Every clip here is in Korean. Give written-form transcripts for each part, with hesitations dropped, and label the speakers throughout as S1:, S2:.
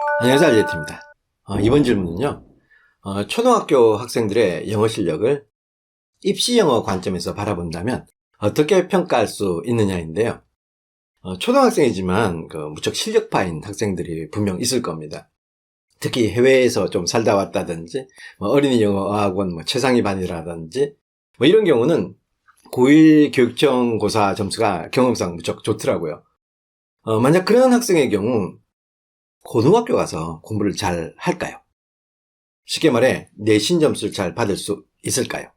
S1: 안녕하세요, 알제트입니다. 이번 질문은요, 초등학교 학생들의 영어 실력을 입시 영어 관점에서 바라본다면 어떻게 평가할 수 있느냐인데요. 초등학생이지만 무척 실력파인 학생들이 분명 있을 겁니다. 특히 해외에서 좀 살다 왔다든지, 어린이 영어 어학원 최상위 반이라든지, 이런 경우는 고1 교육청 고사 점수가 경험상 무척 좋더라고요. 만약 그런 학생의 경우 고등학교 가서 공부를 잘 할까요? 쉽게 말해 내신 점수를 잘 받을 수 있을까요?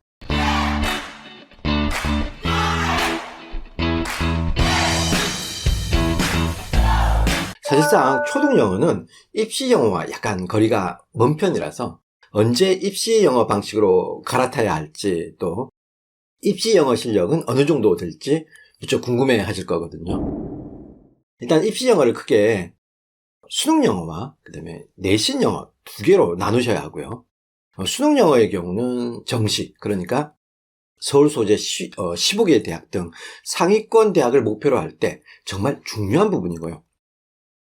S1: 사실상 초등 영어는 입시 영어와 약간 거리가 먼 편이라서 언제 입시 영어 방식으로 갈아타야 할지, 또 입시 영어 실력은 어느 정도 될지 무척 궁금해 하실 거거든요. 일단 입시 영어를 크게 수능 영어와 그다음에 내신 영어 두 개로 나누셔야 하고요. 수능 영어의 경우는 정시, 그러니까 서울 소재 15개 대학 등 상위권 대학을 목표로 할 때 정말 중요한 부분이고요.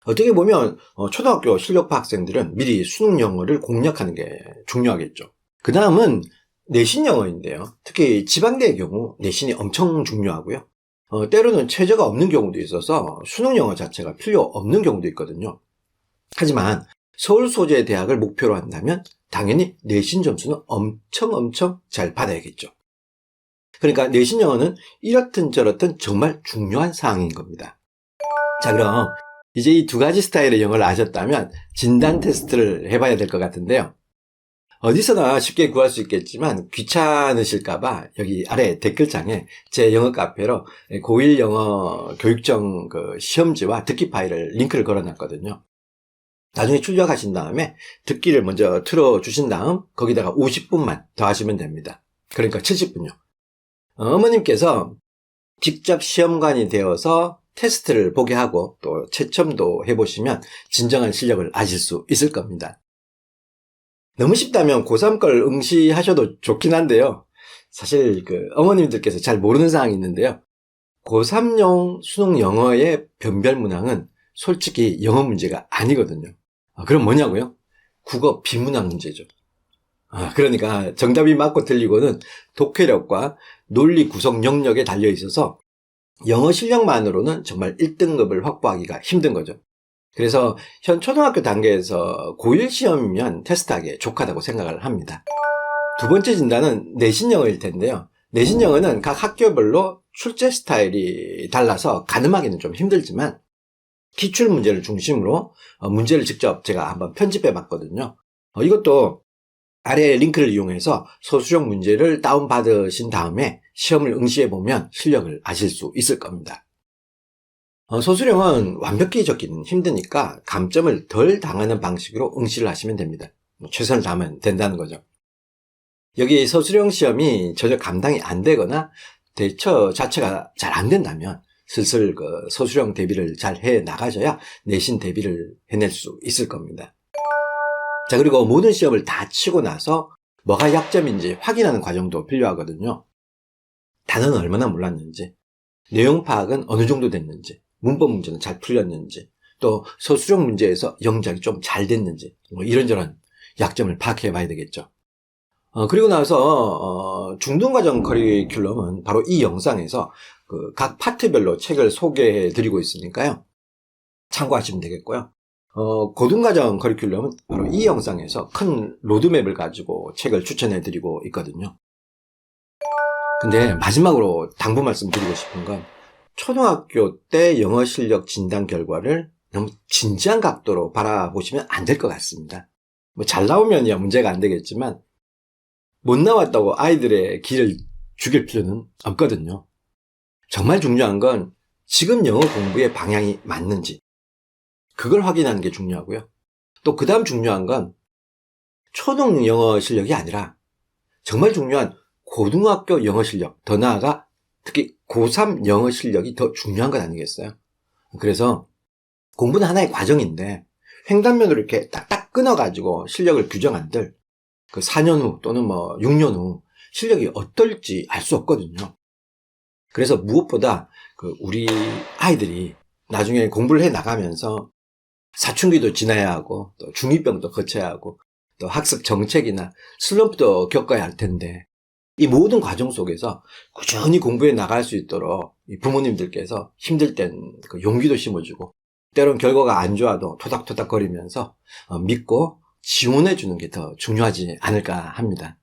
S1: 어떻게 보면 초등학교 실력파 학생들은 미리 수능 영어를 공략하는 게 중요하겠죠. 그 다음은 내신 영어인데요. 특히 지방대의 경우 내신이 엄청 중요하고요. 때로는 최저가 없는 경우도 있어서 수능 영어 자체가 필요 없는 경우도 있거든요. 하지만 서울 소재 대학을 목표로 한다면 당연히 내신 점수는 엄청 잘 받아야겠죠. 그러니까 내신 영어는 이렇든 저렇든 정말 중요한 사항인 겁니다. 자, 그럼 이제 이 두 가지 스타일의 영어를 아셨다면 진단 테스트를 해봐야 될 것 같은데요. 어디서나 쉽게 구할 수 있겠지만 귀찮으실까봐 여기 아래 댓글창에 제 영어 카페로 고1 영어 교육청 시험지와 듣기 파일을 링크를 걸어놨거든요. 나중에 출력하신 다음에 듣기를 먼저 틀어주신 다음 거기다가 50분만 더 하시면 됩니다. 그러니까 70분요. 어머님께서 직접 시험관이 되어서 테스트를 보게 하고 또 채점도 해보시면 진정한 실력을 아실 수 있을 겁니다. 너무 쉽다면 고3 걸 응시하셔도 좋긴 한데요. 사실 어머님들께서 잘 모르는 사항이 있는데요. 고3용 수능 영어의 변별 문항은 솔직히 영어 문제가 아니거든요. 그럼 뭐냐고요? 국어 비문학 문제죠. 그러니까 정답이 맞고 틀리고는 독해력과 논리 구성 영역에 달려 있어서 영어 실력만으로는 정말 1등급을 확보하기가 힘든 거죠. 그래서 현 초등학교 단계에서 고1 시험이면 테스트하기에 족하다고 생각을 합니다. 두 번째 진단은 내신 영어일 텐데요. 내신 영어는 각 학교별로 출제 스타일이 달라서 가늠하기는 좀 힘들지만 기출 문제를 중심으로 문제를 직접 제가 한번 편집해 봤거든요. 이것도 아래 링크를 이용해서 소수령 문제를 다운받으신 다음에 시험을 응시해 보면 실력을 아실 수 있을 겁니다. 소수령은 완벽히 적기는 힘드니까 감점을 덜 당하는 방식으로 응시를 하시면 됩니다. 최선을 다하면 된다는 거죠. 여기 소수령 시험이 전혀 감당이 안 되거나 대처 자체가 잘 안 된다면 슬슬 소수령 대비를 잘 해 나가셔야 내신 대비를 해낼 수 있을 겁니다. 자, 그리고 모든 시험을 다 치고 나서 뭐가 약점인지 확인하는 과정도 필요하거든요. 단어는 얼마나 몰랐는지, 내용 파악은 어느 정도 됐는지, 문법 문제는 잘 풀렸는지, 또 소수령 문제에서 영작이 좀 잘 됐는지, 이런저런 약점을 파악해 봐야 되겠죠. 그리고 나서 중등과정 커리큘럼은 바로 이 영상에서 각 파트별로 책을 소개해 드리고 있으니까요. 참고하시면 되겠고요. 고등과정 커리큘럼은 바로 이 영상에서 큰 로드맵을 가지고 책을 추천해 드리고 있거든요. 근데 마지막으로 당부 말씀드리고 싶은 건 초등학교 때 영어 실력 진단 결과를 너무 진지한 각도로 바라보시면 안 될 것 같습니다. 잘 나오면야 문제가 안 되겠지만 못 나왔다고 아이들의 기를 죽일 필요는 없거든요. 정말 중요한 건 지금 영어 공부의 방향이 맞는지 그걸 확인하는 게 중요하고요. 또 그 다음 중요한 건 초등 영어 실력이 아니라 정말 중요한 고등학교 영어 실력, 더 나아가 특히 고3 영어 실력이 더 중요한 건 아니겠어요? 그래서 공부는 하나의 과정인데 횡단면으로 이렇게 딱딱 끊어가지고 실력을 규정한들 4년 후 또는 6년 후 실력이 어떨지 알 수 없거든요. 그래서 무엇보다 우리 아이들이 나중에 공부를 해 나가면서 사춘기도 지나야 하고 또 중2병도 거쳐야 하고 또 학습 정책이나 슬럼프도 겪어야 할 텐데 이 모든 과정 속에서 꾸준히 공부해 나갈 수 있도록 이 부모님들께서 힘들 땐 그 용기도 심어주고 때론 결과가 안 좋아도 토닥토닥거리면서 믿고 지원해 주는 게 더 중요하지 않을까 합니다.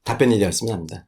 S1: 답변이 되었으면 합니다.